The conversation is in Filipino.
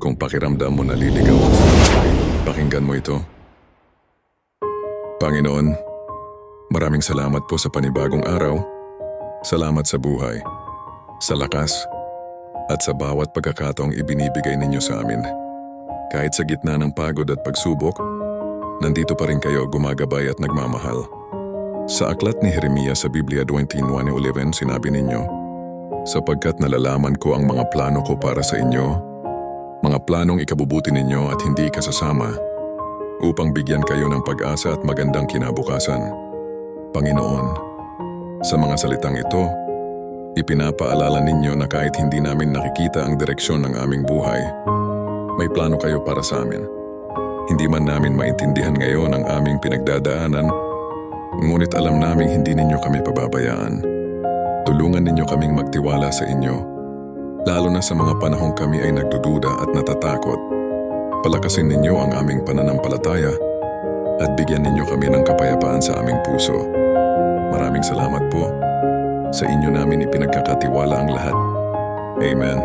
kung pakiramdam mo naliligaw ka sa buhay. Pakinggan mo ito. Panginoon, maraming salamat po sa panibagong araw. Salamat sa buhay, sa lakas, at sa bawat pagkakataong ibinibigay ninyo sa amin. Kahit sa gitna ng pagod at pagsubok, nandito pa rin kayo gumagabay at nagmamahal. Sa aklat ni Jeremias sa Biblia 21:11 sinabi ninyo, sapagkat nalalaman ko ang mga plano ko para sa inyo, mga planong ikabubuti ninyo at hindi kasasama, upang bigyan kayo ng pag-asa at magandang kinabukasan. Panginoon, sa mga salitang ito, ipinapaalala ninyo na kahit hindi namin nakikita ang direksyon ng aming buhay, may plano kayo para sa amin. Hindi man namin maintindihan ngayon ang aming pinagdadaanan, ngunit alam naming hindi ninyo kami pababayaan. Tulungan ninyo kaming magtiwala sa inyo, lalo na sa mga panahong kami ay nagdududa at natatakot. Palakasin ninyo ang aming pananampalataya at bigyan ninyo kami ng kapayapaan sa aming puso. Maraming salamat po. Sa inyo namin ipinagkakatiwala ang lahat. Amen.